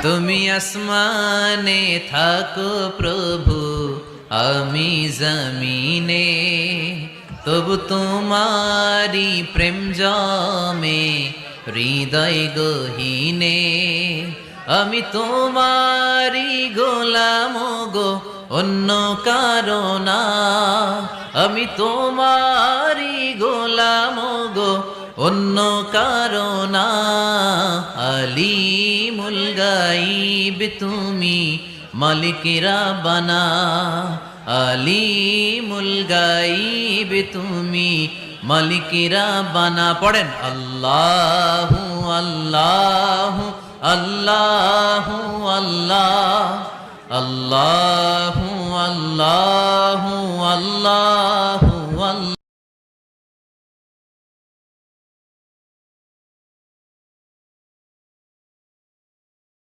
তুমি আসমানে থাকো প্রভু, আমি জমিনে, তবু তোমারি প্রেম জমে হৃদয় গহীনে। আমি তোমারি গোলাম গো, অন্য কারণা। আমি তোমারি গোলাম গো, অন্য কারণা। আলিমুল গাইব তুমি, মালিকেরা বানা। আলিমুল গাইব তুমি, মালিকেরা বানা। পড়েন আল্লাহু আল্লাহু আল্লাহু আল্লাহ, আল্লাহু আল্লাহু আল্লাহ।